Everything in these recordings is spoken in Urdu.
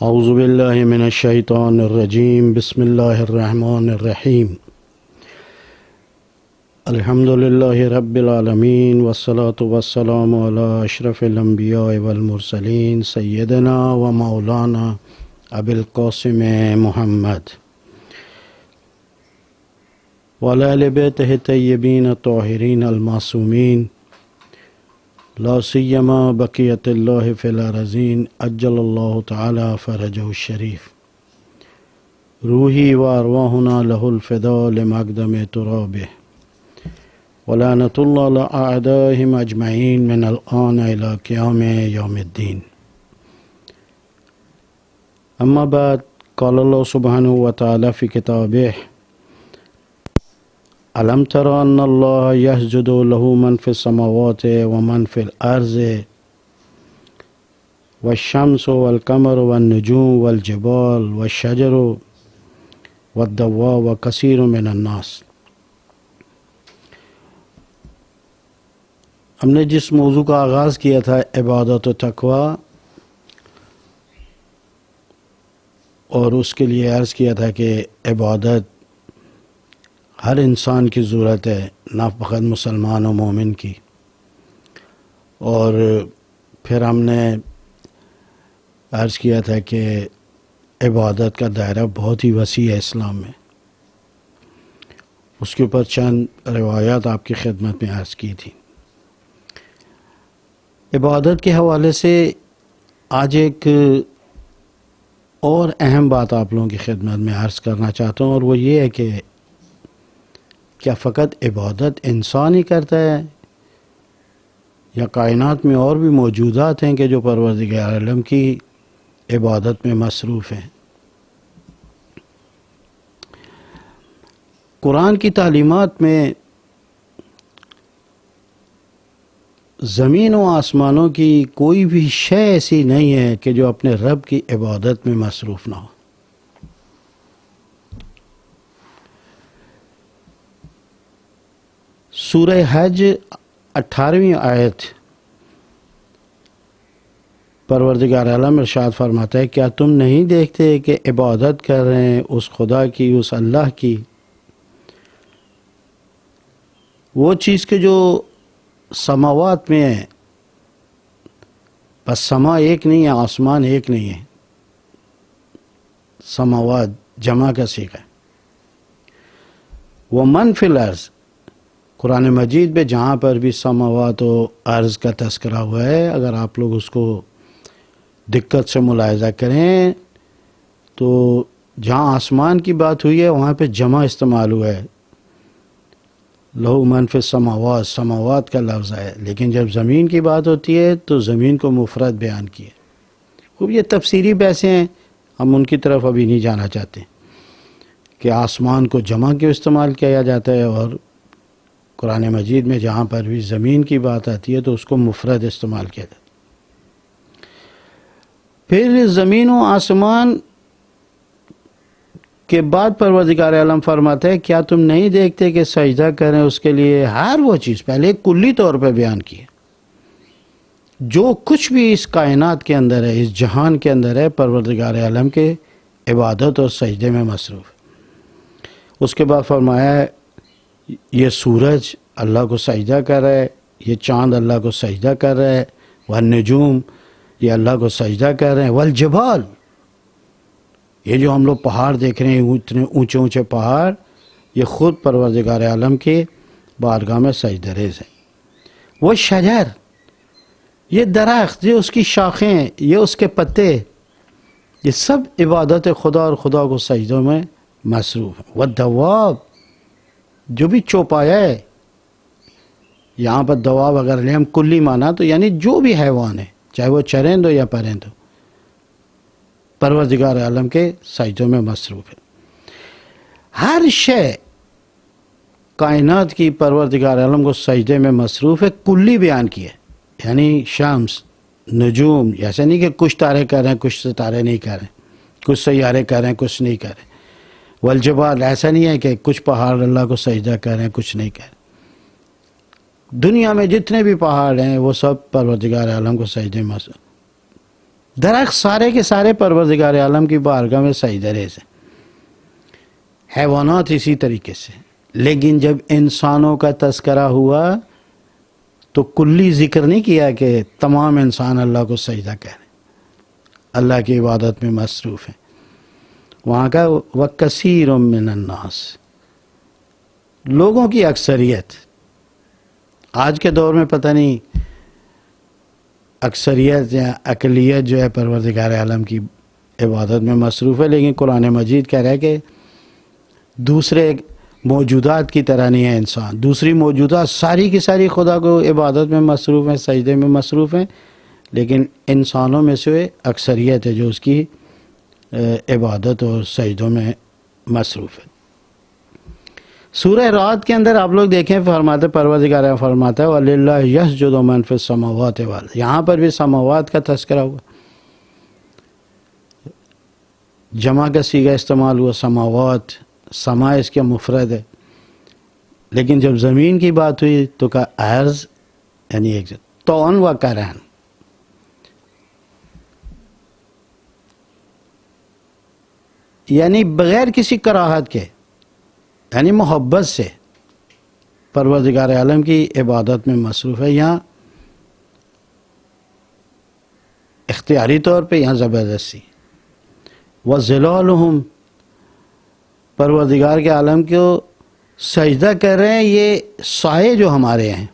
اعوذ باللہ من الشیطان الرجیم بسم اللہ الرحمن الرحیم الحمد للہ رب العالمین والصلاة والسلام علی اشرف الانبیاء والمرسلین سیدنا و مولانا ابی القاسم محمد وعلی اہل بیتہ الطیبین الطاہرین المعصومین لا سیما بقیت اللہ فی الارضین عجل اللہ تعالی فرجہ الشریف روحی و ارواحنا لہ الفداء لمقدم ترابہ ولعنۃ اللہ علی اعدائہم اجمعین من الآن الی قیام یوم الدین. اما بعد قال اللہ سبحانہ وتعالی فی کتابہ أَلَمْ تَرَ أَنَّ اللَّهَ يَسْجُدُ لَهُ مَنْ فِي السَّمَاوَاتِ وَمَنْ فِي الْأَرْضِ وَالشَّمْسُ وَالْقَمَرُ وَالنُّجُومُ وَالْجِبَالُ وَالشَّجَرُ وَالدَّوَابُ وَكَثِيرٌ مِنَ النَّاسِ. ہم نے جس موضوع کا آغاز کیا تھا عبادت و تقوی، اور اس کے لیے عرض کیا تھا کہ عبادت ہر انسان کی ضرورت ہے، نہ فقط مسلمان و مومن کی. اور پھر ہم نے عرض کیا تھا کہ عبادت کا دائرہ بہت ہی وسیع ہے اسلام میں. اس کے اوپر چند روایات آپ کی خدمت میں عرض کی تھی. عبادت کے حوالے سے آج ایک اور اہم بات آپ لوگوں کی خدمت میں عرض کرنا چاہتا ہوں، اور وہ یہ ہے کہ کیا فقط عبادت انسان ہی کرتا ہے یا کائنات میں اور بھی موجودات ہیں کہ جو پروردگار عالم کی عبادت میں مصروف ہیں؟ قرآن کی تعلیمات میں زمین و آسمانوں کی کوئی بھی شے ایسی نہیں ہے کہ جو اپنے رب کی عبادت میں مصروف نہ ہو. سورہ حج 18ویں آیت پروردگار عالم ارشاد فرماتا ہے، کیا تم نہیں دیکھتے کہ عبادت کر رہے ہیں اس خدا کی، اس اللہ کی، وہ چیز کے جو سماوات میں ہے. بس سما ایک نہیں ہے، آسمان ایک نہیں ہے، سماوات جمع کا صیغہ ہے. وَمَنْ فِي الْأَرْضِ، قرآن مجید میں جہاں پر بھی سماوات و ارض کا تذکرہ ہوا ہے، اگر آپ لوگ اس کو دقت سے ملاحظہ کریں تو جہاں آسمان کی بات ہوئی ہے وہاں پہ جمع استعمال ہوا ہے، لہو من فی السماوات، سماوات کا لفظ ہے. لیکن جب زمین کی بات ہوتی ہے تو زمین کو مفرد بیان کیا. خوب یہ تفسیری بحثیں ہیں، ہم ان کی طرف ابھی نہیں جانا چاہتے کہ آسمان کو جمع کیوں استعمال کیا جاتا ہے، اور قرآن مجید میں جہاں پر بھی زمین کی بات آتی ہے تو اس کو مفرد استعمال کیا جاتا ہے. پھر زمین و آسمان کے بعد پروردگار عالم فرماتا ہے، کیا تم نہیں دیکھتے کہ سجدہ کریں اس کے لیے ہر وہ چیز، پہلے کلی طور پہ بیان کی ہے، جو کچھ بھی اس کائنات کے اندر ہے، اس جہان کے اندر ہے، پروردگار عالم کے عبادت اور سجدے میں مصروف. اس کے بعد فرمایا ہے یہ سورج اللہ کو سجدہ کر رہا ہے، یہ چاند اللہ کو سجدہ کر رہا ہے، والنجوم یہ اللہ کو سجدہ کر رہے ہیں، والجبال یہ جو ہم لوگ پہاڑ دیکھ رہے ہیں، اتنے اونچے اونچے پہاڑ، یہ خود پروردگار عالم کے بارگاہ میں سجدہ ریز ہیں. والشجر یہ درخت، یہ اس کی شاخیں، یہ اس کے پتے، یہ سب عبادت خدا اور خدا کو سجدوں میں مصروف ہیں. والدواب جو بھی چوپایا ہے، یہاں پر دواب اگر لیں ہم کلی مانا تو یعنی جو بھی حیوان ہے، چاہے وہ چرند ہو یا پرند ہو، پروردگار عالم کے سجدوں میں مصروف ہے. ہر شے کائنات کی پروردگار عالم کو سجدے میں مصروف ہے. کلی بیان کیا ہے، یعنی شمس، نجوم، ایسا نہیں کہ کچھ تارے کر رہے ہیں کچھ ستارے نہیں کر رہے ہیں، کچھ سیارے کر رہے ہیں کچھ نہیں کر رہے. والجبال ایسا نہیں ہے کہ کچھ پہاڑ اللہ کو سجدہ کر رہے ہیں کچھ نہیں کر رہے. دنیا میں جتنے بھی پہاڑ ہیں وہ سب پروردگار عالم کو سجدے میں. درخت سارے کے سارے پروردگار عالم کی بارگاہ میں سجدہ ریز ہیں، حیوانات اسی طریقے سے. لیکن جب انسانوں کا تذکرہ ہوا تو کلی ذکر نہیں کیا کہ تمام انسان اللہ کو سجدہ کریں، اللہ کی عبادت میں مصروف ہیں. وہاں کا وَكَثِيرٌ مِّنَ النَّاسِ، لوگوں کی اکثریت. آج کے دور میں پتہ نہیں اکثریت یا اقلیت جو ہے پروردگار عالم کی عبادت میں مصروف ہے، لیکن قرآن مجید کہہ رہا ہے کہ دوسرے موجودات کی طرح نہیں ہے انسان. دوسری موجودات ساری کی ساری خدا کو عبادت میں مصروف ہیں، سجدے میں مصروف ہیں، لیکن انسانوں میں سے اکثریت ہے جو اس کی عبادت اور سجدوں میں مصروف ہے. سورہ رعد کے اندر آپ لوگ دیکھیں فرماتے پروردگار فرماتا ہے وَلِلَّهِ يَسْجُدُ مَن فِي السَّمَاوَاتِ وَالْأَرْضِ. یہاں پر بھی سماوات کا تذکرہ ہوا، جمع کا صیغہ استعمال ہوا سماوات. سما اس کے مفرد ہے، لیکن جب زمین کی بات ہوئی تو کہا ارض، یعنی ایک طون و کرن. یعنی بغیر کسی کراہت کے، یعنی محبت سے پروردگار عالم کی عبادت میں مصروف ہے. یہاں اختیاری طور پہ، یہاں زبردستی. وَظِلَالُهُمْ، پروردگار کے عالم کو سجدہ کر رہے ہیں. یہ سائے جو ہمارے ہیں،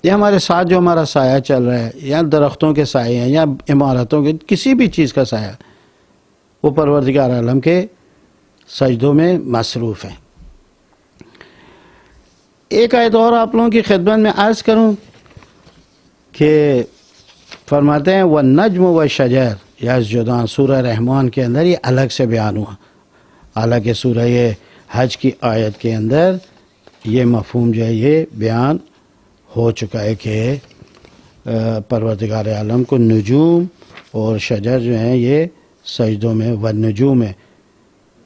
یہ ہمارے ساتھ جو ہمارا سایہ چل رہا ہے، یا درختوں کے سائے ہیں یا عمارتوں کے، کسی بھی چیز کا سایہ، وہ پروردگار عالم کے سجدوں میں مصروف ہیں. ایک آیت اور آپ لوگوں کی خدمت میں عرض کروں کہ فرماتے ہیں وَالنَّجْمُ وَالشَّجَرُ یسجدان. سورہ رحمان کے اندر یہ الگ سے بیان ہوا، حالانکہ سورہ حج کی آیت کے اندر یہ مفہوم جو ہے یہ بیان ہو چکا ہے کہ پروردگار عالم کو نجوم اور شجر جو ہیں یہ سجدوں میں، والنجوم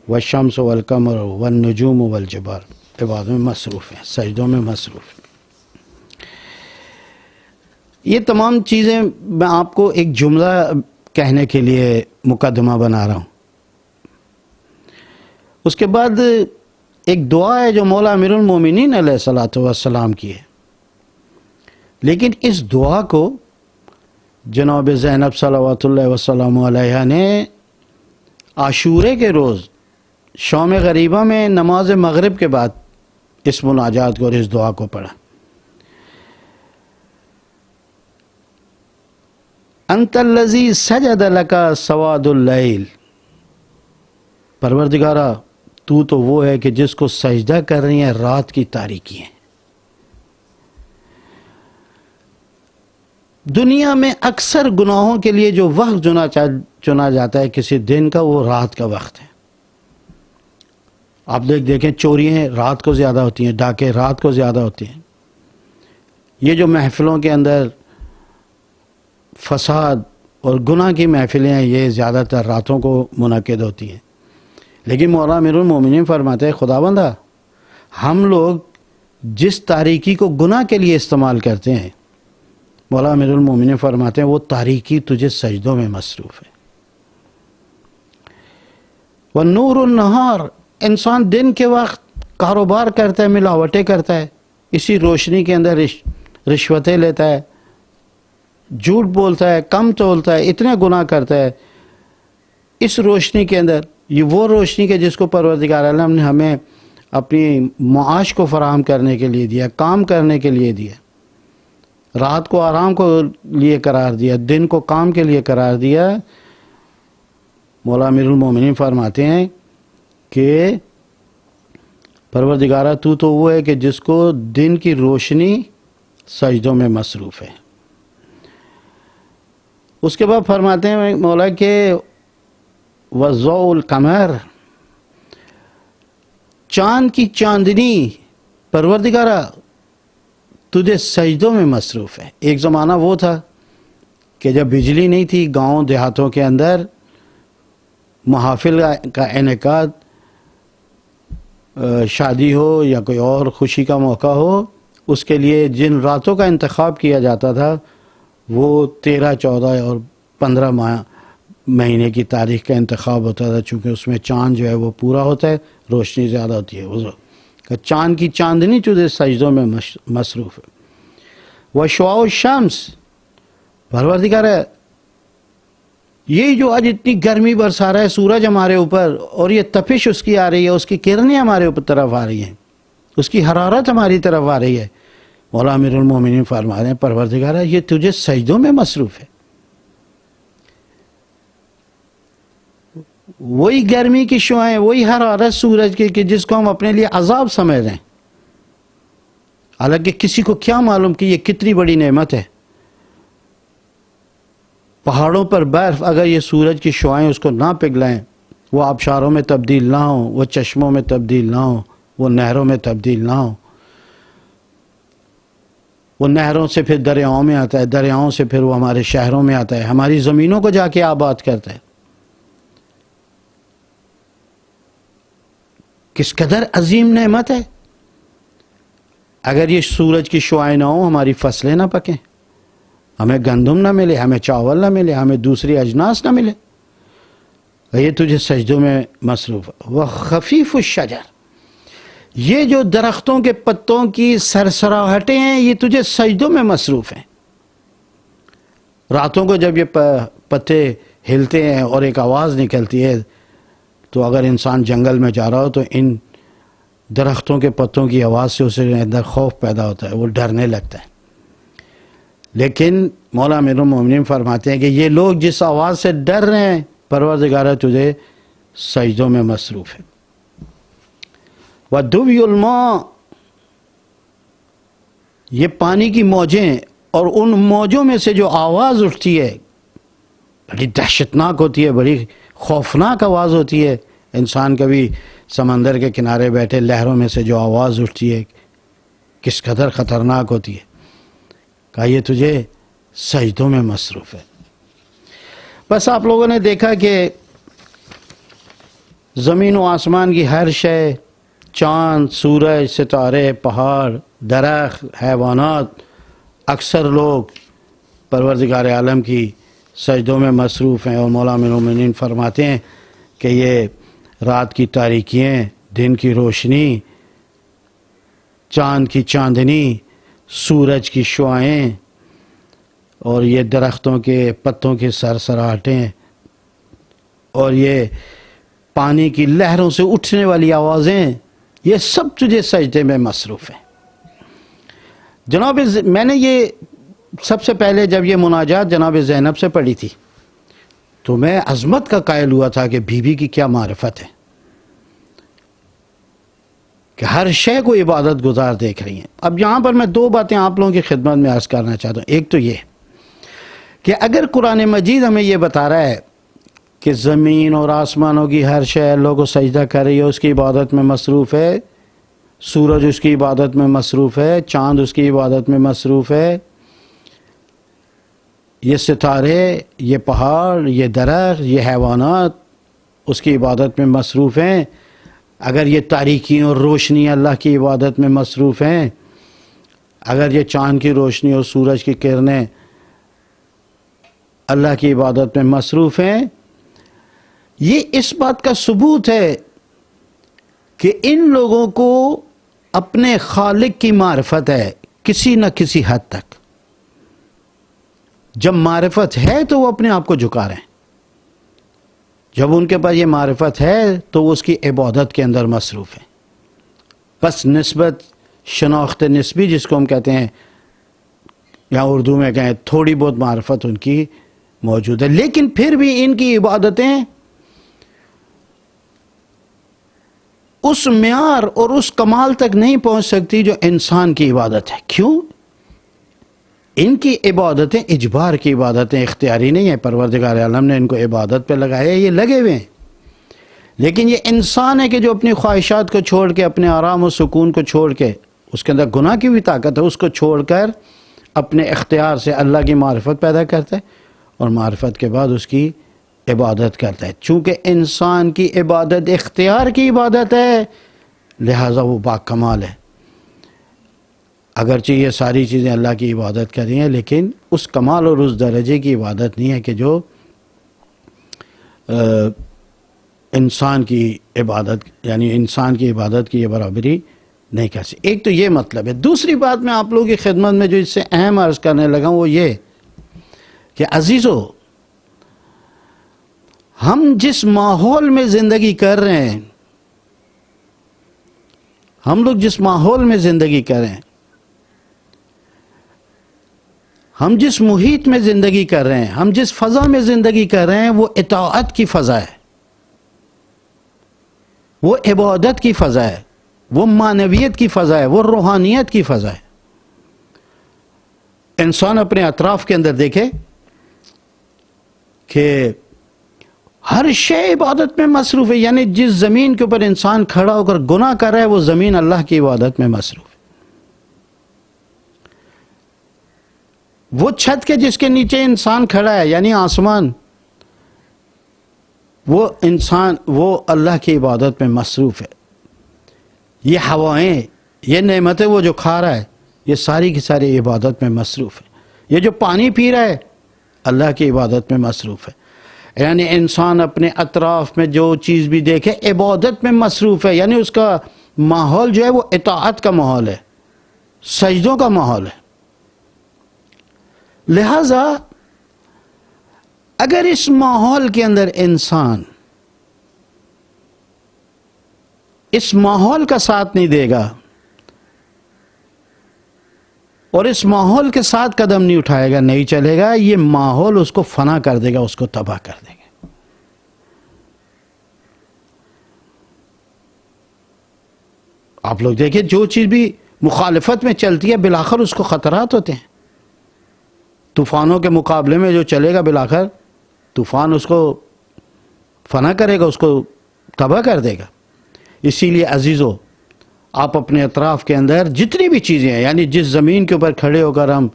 والشمس والقمر والنجوم والجبال عبادت میں مصروف ہیں، سجدوں میں مصروف ہیں. یہ تمام چیزیں میں آپ کو ایک جملہ کہنے کے لیے مقدمہ بنا رہا ہوں. اس کے بعد ایک دعا ہے جو مولا امیر المومنین علیہ الصلوۃ والسلام کی ہے، لیکن اس دعا کو جناب زینب صلوات اللہ وسلم علیہ نے عاشورے کے روز شام غریبہ میں نماز مغرب کے بعد اس مناجات کو اور اس دعا کو پڑھا. انت الذی سجد لک سواد اللیل، پروردگارا تو وہ ہے کہ جس کو سجدہ کر رہی ہیں رات کی تاریکی ہیں. دنیا میں اکثر گناہوں کے لیے جو وقت چنا جاتا ہے کسی دن کا، وہ رات کا وقت ہے. آپ دیکھیں چوریاں رات کو زیادہ ہوتی ہیں، ڈاکے رات کو زیادہ ہوتی ہیں. یہ جو محفلوں کے اندر فساد اور گناہ کی محفلیں ہیں یہ زیادہ تر راتوں کو منعقد ہوتی ہیں. لیکن مولا امیر المومنین فرماتے ہیں خداوندہ ہم لوگ جس تاریکی کو گناہ کے لیے استعمال کرتے ہیں، مولا امیر المومنین فرماتے ہیں وہ تاریکی تجھے سجدوں میں مصروف ہے. والنور النہار، انسان دن کے وقت کاروبار کرتا ہے، ملاوٹیں کرتا ہے، اسی روشنی کے اندر رشوتیں لیتا ہے، جھوٹ بولتا ہے، کم تولتا ہے، اتنے گناہ کرتا ہے. اس روشنی کے اندر، یہ وہ روشنی کے جس کو پروردگار عالم نے ہمیں اپنی معاش کو فراہم کرنے کے لیے دیا، کام کرنے کے لیے دیا، رات کو آرام کو لیے قرار دیا، دن کو کام کے لیے قرار دیا. مولا امیر المومنین فرماتے ہیں کہ پروردگارہ تو وہ ہے کہ جس کو دن کی روشنی سجدوں میں مصروف ہے. اس کے بعد فرماتے ہیں مولا کہ وضوء القمر، چاند کی چاندنی پروردگارہ تجھے سجدوں میں مصروف ہے. ایک زمانہ وہ تھا کہ جب بجلی نہیں تھی، گاؤں دیہاتوں کے اندر محافل کا انعقاد، شادی ہو یا کوئی اور خوشی کا موقع ہو، اس کے لیے جن راتوں کا انتخاب کیا جاتا تھا وہ 13، 14 اور 15 مہینے کی تاریخ کا انتخاب ہوتا تھا، چونکہ اس میں چاند جو ہے وہ پورا ہوتا ہے، روشنی زیادہ ہوتی ہے، وہ کہ چاند کی چاندنی تجھے سجدوں میں مصروف ہے۔ وشعاع الشمس، پروردگار ہے یہ جو آج اتنی گرمی برسا رہا ہے سورج ہمارے اوپر، اور یہ تپش اس کی آ رہی ہے، اس کی کرنیں ہمارے اوپر طرف آ رہی ہیں، اس کی حرارت ہماری طرف آ رہی ہے، مولا امیر المومنین فرما رہے ہیں پروردگار ہے یہ تجھے سجدوں میں مصروف ہے۔ وہی گرمی کی شعاعیں، وہی حرارت سورج کی کہ جس کو ہم اپنے لیے عذاب سمجھ رہے ہیں، حالانکہ کسی کو کیا معلوم کہ یہ کتنی بڑی نعمت ہے۔ پہاڑوں پر برف، اگر یہ سورج کی شعاعیں اس کو نہ پگھلائیں، وہ آبشاروں میں تبدیل نہ ہوں، وہ چشموں میں تبدیل نہ ہوں، وہ نہروں میں تبدیل نہ ہوں، وہ نہروں سے پھر دریاؤں میں آتا ہے، دریاؤں سے پھر وہ ہمارے شہروں میں آتا ہے، ہماری زمینوں کو جا کے آباد کرتا ہے، کس قدر عظیم نعمت ہے۔ اگر یہ سورج کی شعاعیں نہ ہوں، ہماری فصلیں نہ پکیں، ہمیں گندم نہ ملے، ہمیں چاول نہ ملے، ہمیں دوسری اجناس نہ ملے، یہ تجھے سجدوں میں مصروف ہے۔ وخفیف الشجر، یہ جو درختوں کے پتوں کی سرسراہٹیں ہیں یہ تجھے سجدوں میں مصروف ہیں۔ راتوں کو جب یہ پتے ہلتے ہیں اور ایک آواز نکلتی ہے، تو اگر انسان جنگل میں جا رہا ہو تو ان درختوں کے پتوں کی آواز سے اسے اندر خوف پیدا ہوتا ہے، وہ ڈرنے لگتا ہے۔ لیکن مولا امیر المومنین فرماتے ہیں کہ یہ لوگ جس آواز سے ڈر رہے ہیں، پروردگار تجھے سجدوں میں مصروف ہے۔ وَدُوِّ الْمَاء، یہ پانی کی موجیں، اور ان موجوں میں سے جو آواز اٹھتی ہے بڑی دہشتناک ہوتی ہے، بڑی خوفناک آواز ہوتی ہے۔ انسان کبھی سمندر کے کنارے بیٹھے لہروں میں سے جو آواز اٹھتی ہے کس قدر خطرناک ہوتی ہے، کہا یہ تجھے سجدوں میں مصروف ہے۔ بس آپ لوگوں نے دیکھا کہ زمین و آسمان کی ہر شے، چاند، سورج، ستارے، پہاڑ، درخت، حیوانات، اکثر لوگ پروردگار عالم کی سجدوں میں مصروف ہیں، اور مولا امیر المومنین فرماتے ہیں کہ یہ رات کی تاریکیاں، دن کی روشنی، چاند کی چاندنی، سورج کی شعاعیں، اور یہ درختوں کے پتوں کی سرسراہٹیں، اور یہ پانی کی لہروں سے اٹھنے والی آوازیں، یہ سب تجھے سجدے میں مصروف ہیں۔ جناب میں نے یہ سب سے پہلے جب یہ مناجات جناب زینب سے پڑھی تھی تو میں عظمت کا قائل ہوا تھا کہ بی بی کی کیا معرفت ہے، کہ ہر شے کو عبادت گزار دیکھ رہی ہیں۔ اب یہاں پر میں دو باتیں آپ لوگوں کی خدمت میں عرض کرنا چاہتا ہوں۔ ایک تو یہ کہ اگر قرآن مجید ہمیں یہ بتا رہا ہے کہ زمین اور آسمانوں کی ہر شے اللہ کو سجدہ کر رہی ہے، اس کی عبادت میں مصروف ہے، سورج اس کی عبادت میں مصروف ہے، چاند اس کی عبادت میں مصروف ہے، یہ ستارے، یہ پہاڑ، یہ درخت، یہ حیوانات اس کی عبادت میں مصروف ہیں، اگر یہ تاریکی اور روشنی اللہ کی عبادت میں مصروف ہیں، اگر یہ چاند کی روشنی اور سورج کی کرنیں اللہ کی عبادت میں مصروف ہیں، یہ اس بات کا ثبوت ہے کہ ان لوگوں کو اپنے خالق کی معرفت ہے کسی نہ کسی حد تک۔ جب معرفت ہے تو وہ اپنے آپ کو جھکا رہے ہیں، جب ان کے پاس یہ معرفت ہے تو وہ اس کی عبادت کے اندر مصروف ہیں۔ بس نسبت، شناخت نسبی جس کو ہم کہتے ہیں، یا اردو میں کہیں تھوڑی بہت معرفت ان کی موجود ہے، لیکن پھر بھی ان کی عبادتیں اس معیار اور اس کمال تک نہیں پہنچ سکتی جو انسان کی عبادت ہے۔ کیوں؟ ان کی عبادتیں اجبار کی عبادتیں، اختیاری نہیں ہیں، پروردگار عالم نے ان کو عبادت پہ لگایا ہے، یہ لگے ہوئے ہیں، لیکن یہ انسان ہے کہ جو اپنی خواہشات کو چھوڑ کے، اپنے آرام و سکون کو چھوڑ کے، اس کے اندر گناہ کی بھی طاقت ہے، اس کو چھوڑ کر اپنے اختیار سے اللہ کی معرفت پیدا کرتا ہے، اور معرفت کے بعد اس کی عبادت کرتا ہے۔ چونکہ انسان کی عبادت اختیار کی عبادت ہے، لہٰذا وہ باکمال ہے۔ اگرچہ یہ ساری چیزیں اللہ کی عبادت کر رہی ہیں، لیکن اس کمال اور اس درجے کی عبادت نہیں ہے کہ جو انسان کی عبادت یعنی انسان کی عبادت کی یہ برابری نہیں کر سکتے. ایک تو یہ مطلب ہے. دوسری بات میں آپ لوگوں کی خدمت میں جو اس سے اہم عرض کرنے لگا وہ یہ کہ عزیزو، ہم جس ماحول میں زندگی کر رہے ہیں، ہم لوگ جس ماحول میں زندگی کر رہے ہیں، ہم جس محیط میں زندگی کر رہے ہیں، ہم جس فضا میں زندگی کر رہے ہیں، وہ اطاعت کی فضا ہے، وہ عبادت کی فضا ہے، وہ معنویت کی فضا ہے، وہ روحانیت کی فضا ہے. انسان اپنے اطراف کے اندر دیکھے کہ ہر شے عبادت میں مصروف ہے. یعنی جس زمین کے اوپر انسان کھڑا ہو کر گناہ کر رہا ہے وہ زمین اللہ کی عبادت میں مصروف ہے. وہ چھت کے جس کے نیچے انسان کھڑا ہے یعنی آسمان، وہ انسان وہ اللہ کی عبادت میں مصروف ہے. یہ ہوائیں، یہ نعمتیں وہ جو کھا رہا ہے یہ ساری کی ساری عبادت میں مصروف ہے. یہ جو پانی پی رہا ہے اللہ کی عبادت میں مصروف ہے. یعنی انسان اپنے اطراف میں جو چیز بھی دیکھے عبادت میں مصروف ہے. یعنی اس کا ماحول جو ہے وہ اطاعت کا ماحول ہے، سجدوں کا ماحول ہے. لہذا اگر اس ماحول کے اندر انسان اس ماحول کا ساتھ نہیں دے گا اور اس ماحول کے ساتھ قدم نہیں اٹھائے گا، نہیں چلے گا، یہ ماحول اس کو فنا کر دے گا، اس کو تباہ کر دے گا. آپ لوگ دیکھیں جو چیز بھی مخالفت میں چلتی ہے بالآخر اس کو خطرات ہوتے ہیں. طوفانوں کے مقابلے میں جو چلے گا بالآخر طوفان اس کو فنا کرے گا، اس کو تباہ کر دے گا. اسی لیے عزیزو، آپ اپنے اطراف کے اندر جتنی بھی چیزیں ہیں، یعنی جس زمین کے اوپر کھڑے ہو کر ہم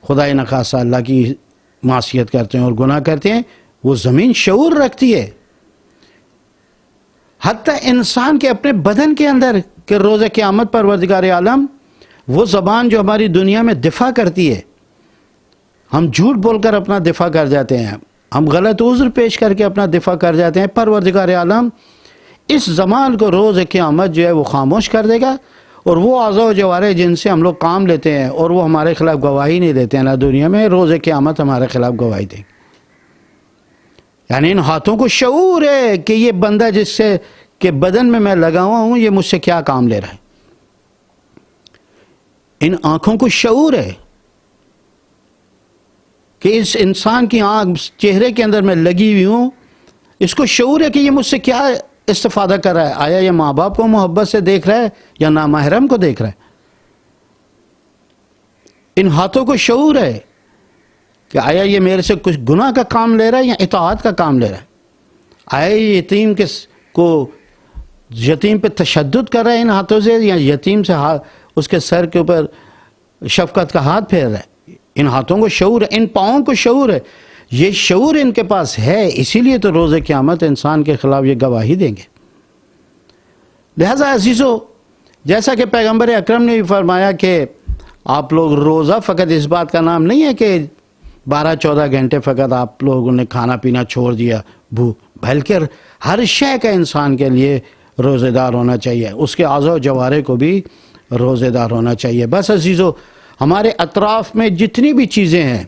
خدائے نخواستہ اللہ کی معصیت کرتے ہیں اور گناہ کرتے ہیں، وہ زمین شعور رکھتی ہے. حتیٰ انسان کے اپنے بدن کے اندر کہ روز قیامت پروردگار عالم وہ زبان جو ہماری دنیا میں دفاع کرتی ہے، ہم جھوٹ بول کر اپنا دفاع کر جاتے ہیں، ہم غلط عذر پیش کر کے اپنا دفاع کر جاتے ہیں. پروردگار عالم اس زمان کو روز قیامت جو ہے وہ خاموش کر دے گا، اور وہ اعضاء و جوارح جن سے ہم لوگ کام لیتے ہیں اور وہ ہمارے خلاف گواہی نہیں دیتے ہیں نہ دنیا میں، روز قیامت ہمارے خلاف گواہی دیں گے. یعنی ان ہاتھوں کو شعور ہے کہ یہ بندہ جس سے کہ بدن میں لگا ہوا ہوں یہ مجھ سے کیا کام لے رہا ہے. ان آنکھوں کو شعور ہے کہ اس انسان کی آنکھ چہرے کے اندر میں لگی ہوئی ہوں، اس کو شعور ہے کہ یہ مجھ سے کیا استفادہ کر رہا ہے. آیا یہ ماں باپ کو محبت سے دیکھ رہا ہے یا نامحرم کو دیکھ رہا ہے؟ ان ہاتھوں کو شعور ہے کہ آیا یہ میرے سے کچھ گناہ کا کام لے رہا ہے یا اطاعت کا کام لے رہا ہے؟ آیا یہ یتیم پہ تشدد کر رہا ہے ان ہاتھوں سے، یا یتیم سے اس کے سر کے اوپر شفقت کا ہاتھ پھیر رہا ہے؟ ان ہاتھوں کو شعور ہے، ان پاؤں کو شعور ہے. یہ شعور ان کے پاس ہے، اسی لیے تو روز قیامت انسان کے خلاف یہ گواہی دیں گے. لہذا عزیزو، جیسا کہ پیغمبر اکرم نے بھی فرمایا کہ آپ لوگ روزہ فقط اس بات کا نام نہیں ہے کہ 12-14 گھنٹے فقط آپ لوگوں نے کھانا پینا چھوڑ دیا بلکہ ہر شے کا انسان کے لیے روزے دار ہونا چاہیے، اس کے اعضاء و جوارح کو بھی روزے دار ہونا چاہیے. بس عزیزو، ہمارے اطراف میں جتنی بھی چیزیں ہیں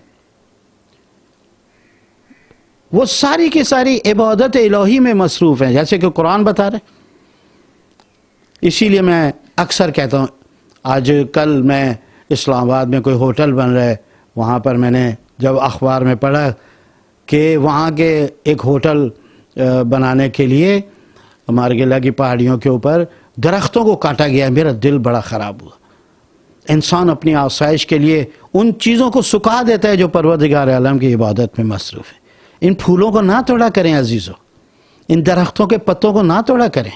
وہ ساری کی ساری عبادت الہی میں مصروف ہیں، جیسے کہ قرآن بتا رہے. اسی لیے میں اکثر کہتا ہوں، آج کل میں اسلام آباد میں کوئی ہوٹل بن رہا ہے، وہاں پر میں نے جب اخبار میں پڑھا کہ وہاں کے ایک ہوٹل بنانے کے لیے مارگیلا کی پہاڑیوں کے اوپر درختوں کو کاٹا گیا، میرا دل بڑا خراب ہوا. انسان اپنی آسائش کے لیے ان چیزوں کو سکھا دیتا ہے جو پروردگار عالم کی عبادت میں مصروف ہے. ان پھولوں کو نہ توڑا کریں عزیزو، ان درختوں کے پتوں کو نہ توڑا کریں.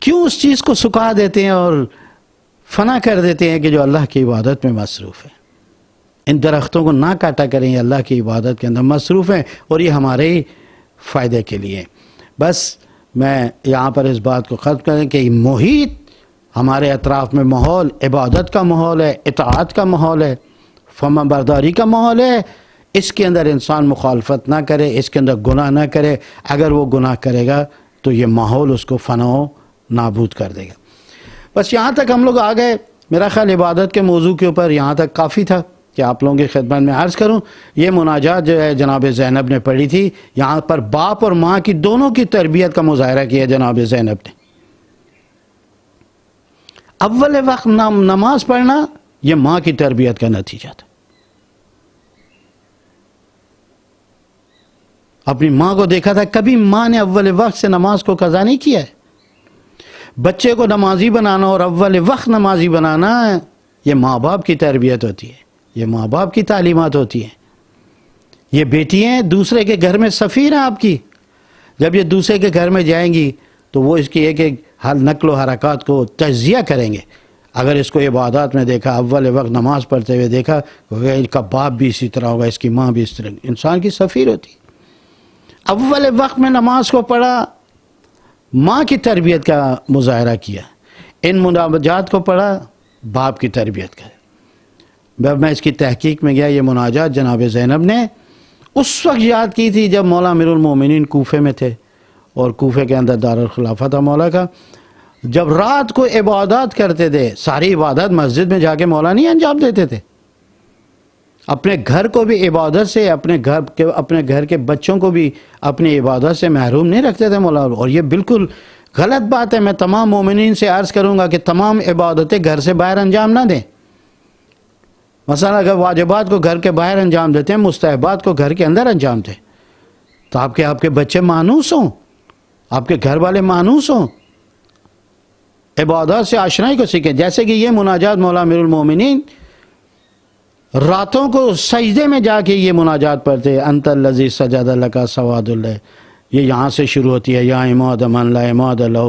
کیوں اس چیز کو سکھا دیتے ہیں اور فنا کر دیتے ہیں کہ جو اللہ کی عبادت میں مصروف ہے. ان درختوں کو نہ کاٹا کریں، یہ اللہ کی عبادت کے اندر مصروف ہیں اور یہ ہمارے ہی فائدے کے لیے. بس میں یہاں پر اس بات کو ختم کریں کہ محیط ہمارے اطراف میں ماحول عبادت کا ماحول ہے، اطاعت کا ماحول ہے، فرما برداری کا ماحول ہے، اس کے اندر انسان مخالفت نہ کرے، اس کے اندر گناہ نہ کرے. اگر وہ گناہ کرے گا تو یہ ماحول اس کو فنا و نابود کر دے گا. بس یہاں تک ہم لوگ آ گئے. میرا خیال عبادت کے موضوع کے اوپر یہاں تک کافی تھا کہ آپ لوگوں کی خدمت میں عرض کروں. یہ مناجات جو ہے جناب زینب نے پڑھی تھی. یہاں پر باپ اور ماں کی دونوں کی تربیت کا مظاہرہ کیا جناب زینب نے. اول وقت نماز پڑھنا یہ ماں کی تربیت کا نتیجہ تھا. اپنی ماں کو دیکھا تھا، کبھی ماں نے اول وقت سے نماز کو قضا نہیں کیا ہے. بچے کو نمازی بنانا اور اول وقت نمازی بنانا یہ ماں باپ کی تربیت ہوتی ہے، یہ ماں باپ کی تعلیمات ہوتی ہیں. یہ بیٹیاں دوسرے کے گھر میں سفیر ہیں آپ کی. جب یہ دوسرے کے گھر میں جائیں گی تو وہ اس کی ایک ایک نقل و حرکات کو تجزیہ کریں گے. اگر اس کو عبادات میں دیکھا، اول وقت نماز پڑھتے ہوئے دیکھا، ان کا باپ بھی اسی طرح ہوگا، اس کی ماں بھی اس طرح. انسان کی سفیر ہوتی ہے. اول وقت میں نماز کو پڑھا، ماں کی تربیت کا مظاہرہ کیا. ان مناجات کو پڑھا، باپ کی تربیت کا. جب میں اس کی تحقیق میں گیا، یہ مناجات جناب زینب نے اس وقت یاد کی تھی جب مولا امیر المومنین کوفے میں تھے، اور کوفے کے اندر دارالخلافہ تھا مولا کا. جب رات کو عبادات کرتے تھے، ساری عبادت مسجد میں جا کے مولا نہیں انجام دیتے تھے. اپنے گھر کو بھی عبادت سے، اپنے گھر کے بچوں کو بھی اپنی عبادت سے محروم نہیں رکھتے تھے مولا. اور یہ بالکل غلط بات ہے. میں تمام مومنین سے عرض کروں گا کہ تمام عبادتیں گھر سے باہر انجام نہ دیں. مثلا اگر واجبات کو گھر کے باہر انجام دیتے ہیں، مستحبات کو گھر کے اندر انجام دیں، تو آپ کے بچے مانوس ہوں، آپ کے گھر والے مانوس ہوں. عبادات سے آشنائی کو سیکھیں. جیسے کہ یہ مناجات مولا امیر المومنین راتوں کو سجدے میں جا کے یہ مناجات پڑھتے. انت الذی سجد لک سواد اللہ، یہ یہاں سے شروع ہوتی ہے. یا عماد من لا عماد لہ،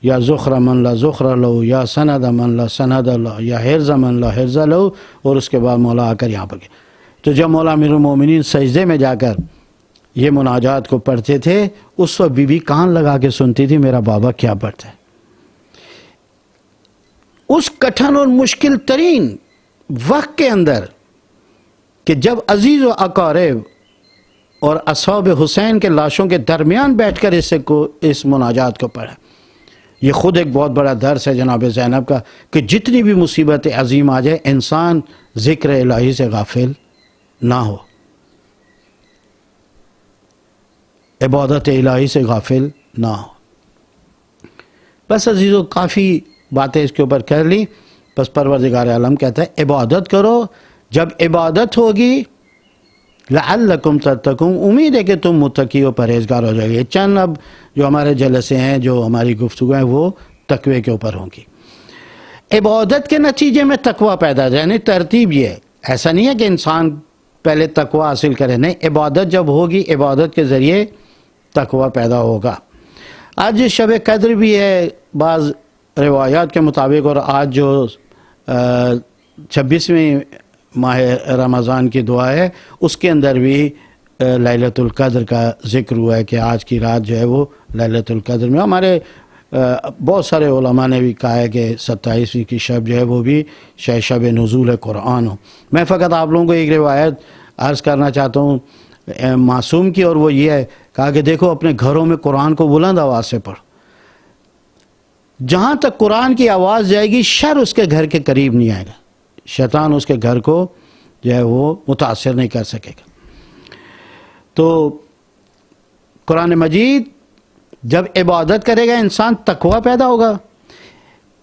یا ذخر من لا ذخر لہ، یا سند من لا سند لہ، یا حرز من لا حرز لہ. اور اس کے بعد مولا آ کر یہاں پر گئے. تو جب مولا امیر المومنین سجدے میں جا کر یہ مناجات کو پڑھتے تھے، اس وقت بی بی کان لگا کے سنتی تھی میرا بابا کیا پڑھتا ہے. اس کٹھن اور مشکل ترین وقت کے اندر کہ جب عزیز و اقارب اور اصحاب حسین کے لاشوں کے درمیان بیٹھ کر اس مناجات کو پڑھا. یہ خود ایک بہت بڑا درس ہے جناب زینب کا کہ جتنی بھی مصیبت عظیم آ جائے، انسان ذکر الہی سے غافل نہ ہو، عبادت الہی سے غافل نہ ہو. بس عزیزو، کافی باتیں اس کے اوپر کر لی. بس پروردگار عالم کہتا ہے عبادت کرو. جب عبادت ہوگی لعلکم تتقون، امید ہے کہ تم متقی و پرہیزگار ہو جائے گے. چند اب جو ہمارے جلسے ہیں، جو ہماری گفتگو ہیں، وہ تقوی کے اوپر ہوں گی. عبادت کے نتیجے میں تقوی پیدا ہو جائے. یعنی ترتیب یہ ہے، ایسا نہیں ہے کہ انسان پہلے تقوی حاصل کرے. نہیں، عبادت جب ہوگی، عبادت کے ذریعے تقوی پیدا ہوگا. آج شب قدر بھی ہے بعض روایات کے مطابق، اور آج جو 26ویں ماہ رمضان کی دعا ہے، اس کے اندر بھی لیلۃ القدر کا ذکر ہوا ہے کہ آج کی رات جو ہے وہ لیلۃ القدر میں. ہمارے بہت سارے علماء نے بھی کہا ہے کہ 27ویں کی شب جو ہے وہ بھی شب نزول قرآن ہو. میں فقط آپ لوگوں کو ایک روایت عرض کرنا چاہتا ہوں معصوم کی، اور وہ یہ ہے، کہا کہ دیکھو اپنے گھروں میں قرآن کو بلند آواز سے پڑھو. جہاں تک قرآن کی آواز جائے گی، شر اس کے گھر کے قریب نہیں آئے گا. شیطان اس کے گھر کو جو ہے وہ متاثر نہیں کر سکے گا. تو قرآن مجید جب عبادت کرے گا، انسان تقوی پیدا ہوگا.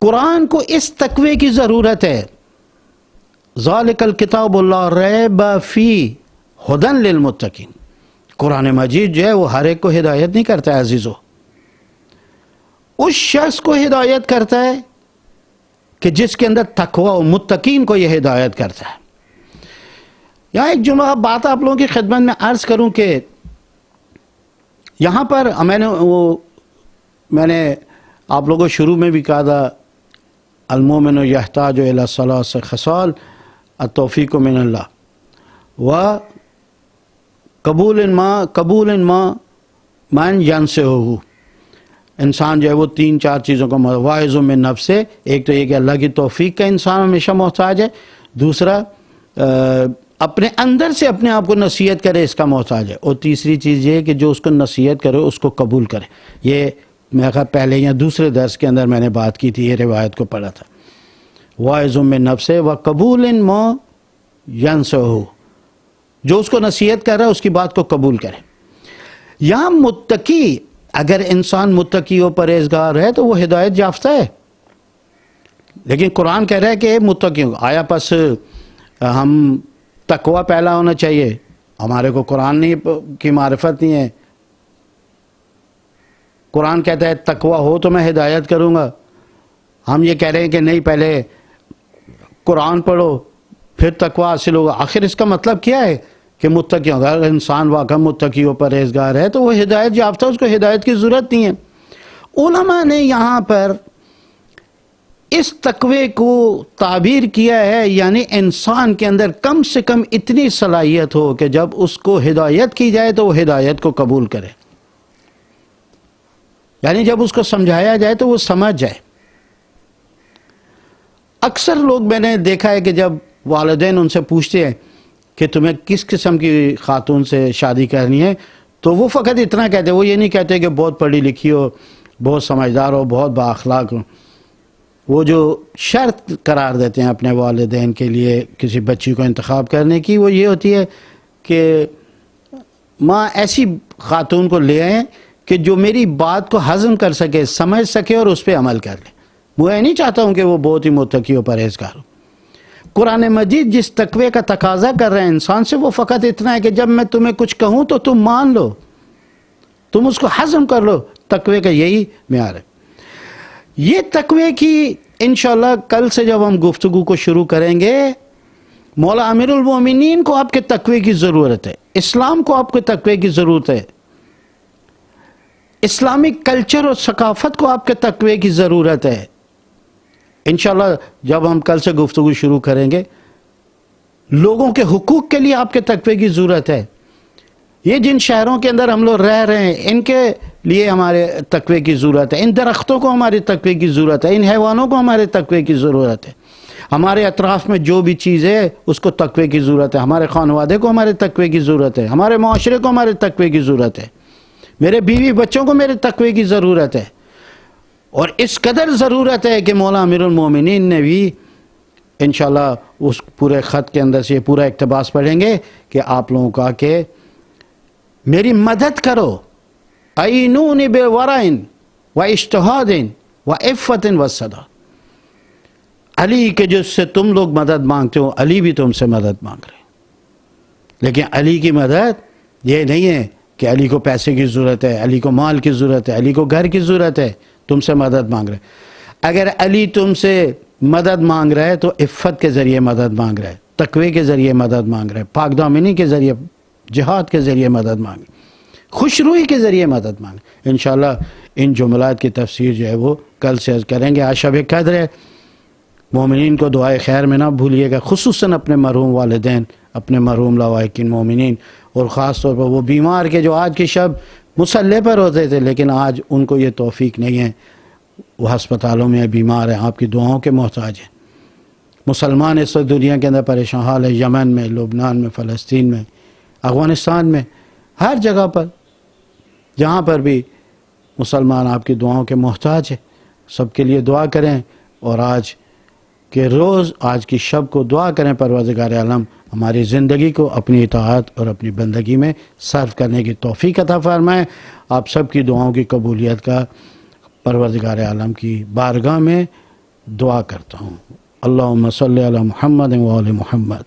قرآن کو اس تقوی کی ضرورت ہے. ذالک الکتاب لا ریب فی ھدی للمتقین. قرآن مجید جو ہے وہ ہر ایک کو ہدایت نہیں کرتا ہے عزیزو. اس شخص کو ہدایت کرتا ہے کہ جس کے اندر تقوی و متقین کو یہ ہدایت کرتا ہے. یہاں ایک جملہ بات آپ لوگوں کی خدمت میں عرض کروں کہ یہاں پر میں نے آپ لوگوں کو شروع میں بھی کہا تھا، المومن یحتاج الی ثلاث خصال، التوفیق من اللہ، و قبول ما من ینسہہ. انسان جو ہے وہ 3-4 چیزوں کو واعظ من نفس سے. ایک تو یہ کہ اللہ کی توفیق کا انسان ہمیشہ محتاج ہے. دوسرا اپنے اندر سے اپنے آپ کو نصیحت کرے اس کا محتاج ہے. اور تیسری چیز یہ کہ جو اس کو نصیحت کرے اس کو قبول کرے. یہ میں کہا پہلے یا دوسرے درس کے اندر میں نے بات کی تھی, یہ روایت کو پڑھا تھا. واعظ من نفسہ و قبول ما ینصحہ, جو اس کو نصیحت کر رہا ہے اس کی بات کو قبول کرے. یہاں متقی, اگر انسان متقی و پرہیزگار ہے تو وہ ہدایت یافتہ ہے. لیکن قرآن کہہ رہا ہے کہ متقیوں آیا پس ہم تقوی پہلا ہونا چاہیے. ہمارے کو قرآن کی معرفت نہیں ہے. قرآن کہتا ہے تقوی ہو تو میں ہدایت کروں گا. ہم یہ کہہ رہے ہیں کہ نہیں, پہلے قرآن پڑھو پھر تقوی حاصل ہوگا. آخر اس کا مطلب کیا ہے کہ متقی ہوگا؟ اگر انسان واقعا متقی و پرہیزگار ہے تو وہ ہدایت یافتہ, اس کو ہدایت کی ضرورت نہیں ہے. علماء نے یہاں پر اس تقوی کو تعبیر کیا ہے, یعنی انسان کے اندر کم سے کم اتنی صلاحیت ہو کہ جب اس کو ہدایت کی جائے تو وہ ہدایت کو قبول کرے. یعنی جب اس کو سمجھایا جائے تو وہ سمجھ جائے. اکثر لوگ میں نے دیکھا ہے کہ جب والدین ان سے پوچھتے ہیں کہ تمہیں کس قسم کی خاتون سے شادی کرنی ہے, تو وہ فقط اتنا کہتے ہیں, وہ یہ نہیں کہتے کہ بہت پڑھی لکھی ہو, بہت سمجھدار ہو, بہت بااخلاق ہو. وہ جو شرط قرار دیتے ہیں اپنے والدین کے لیے کسی بچی کو انتخاب کرنے کی, وہ یہ ہوتی ہے کہ ماں ایسی خاتون کو لے آئیں کہ جو میری بات کو ہضم کر سکے, سمجھ سکے اور اس پہ عمل کر لے. میں نہیں چاہتا ہوں کہ وہ بہت ہی متقی و پرہیزگار ہو. قرآن مجید جس تقوی کا تقاضا کر رہے ہیں انسان سے, وہ فقط اتنا ہے کہ جب میں تمہیں کچھ کہوں تو تم مان لو, تم اس کو ہضم کر لو. تقوی کا یہی معیار ہے. یہ تقوی کی انشاءاللہ کل سے جب ہم گفتگو کو شروع کریں گے, مولا امیر المومنین کو آپ کے تقوی کی ضرورت ہے, اسلام کو آپ کے تقوی کی ضرورت ہے, اسلامک کلچر اور ثقافت کو آپ کے تقوی کی ضرورت ہے. انشاءاللہ جب ہم کل سے گفتگو شروع کریں گے, لوگوں کے حقوق کے لیے آپ کے تقوی کی ضرورت ہے. یہ جن شہروں کے اندر ہم لوگ رہ رہے ہیں ان کے لیے ہمارے تقوی کی ضرورت ہے. ان درختوں کو ہماری تقوی کی ضرورت ہے, ان حیوانوں کو ہمارے تقوی کی ضرورت ہے. ہمارے اطراف میں جو بھی چیز ہے اس کو تقوی کی ضرورت ہے. ہمارے خانوادے کو ہمارے تقوی کی ضرورت ہے. ہمارے معاشرے کو ہمارے تقوی کی ضرورت ہے. میرے بیوی بچوں کو میرے تقوی کی ضرورت ہے. اور اس قدر ضرورت ہے کہ مولا امیر المومنین نے بھی انشاءاللہ اس پورے خط کے اندر سے یہ پورا اقتباس پڑھیں گے کہ آپ لوگوں کا کہ میری مدد کرو, اعینونی بورع و اجتہاد و عفت و صداقت. علی کے جس سے تم لوگ مدد مانگتے ہو, علی بھی تم سے مدد مانگ رہے ہیں. لیکن علی کی مدد یہ نہیں ہے کہ علی کو پیسے کی ضرورت ہے, علی کو مال کی ضرورت ہے, علی کو گھر کی ضرورت ہے, تم سے مدد مانگ رہے. اگر علی تم سے مدد مانگ رہا ہے تو عفت کے ذریعے مدد مانگ رہا ہے, تقوی کے ذریعے مدد مانگ رہا ہے, پاک دامنی کے ذریعے, جہاد کے ذریعے مدد مانگ, خوش روئی کے ذریعے مدد مانگ. انشاءاللہ ان جملات کی تفسیر جو ہے وہ کل سے کریں گے. آج شب قدر ہے, مومنین کو دعائے خیر میں نہ بھولیے گا, خصوصاً اپنے مرحوم والدین, اپنے مرحوم لواحقین مومنین, اور خاص طور پر وہ بیمار کے جو آج کی شب مصلے پر ہوتے تھے لیکن آج ان کو یہ توفیق نہیں ہے, وہ ہسپتالوں میں بیمار ہیں, آپ کی دعاؤں کے محتاج ہیں. مسلمان اس وقت دنیا کے اندر پریشان حال ہے, یمن میں, لبنان میں, فلسطین میں, افغانستان میں, ہر جگہ پر جہاں پر بھی مسلمان آپ کی دعاؤں کے محتاج ہیں. سب کے لیے دعا کریں, اور آج کے روز, آج کی شب کو دعا کریں پروردگار عالم ہماری زندگی کو اپنی اطاعت اور اپنی بندگی میں صرف کرنے کی توفیق عطا فرمائیں. آپ سب کی دعاؤں کی قبولیت کا پروردگار عالم کی بارگاہ میں دعا کرتا ہوں. اللہم صلی علی محمد و آل محمد.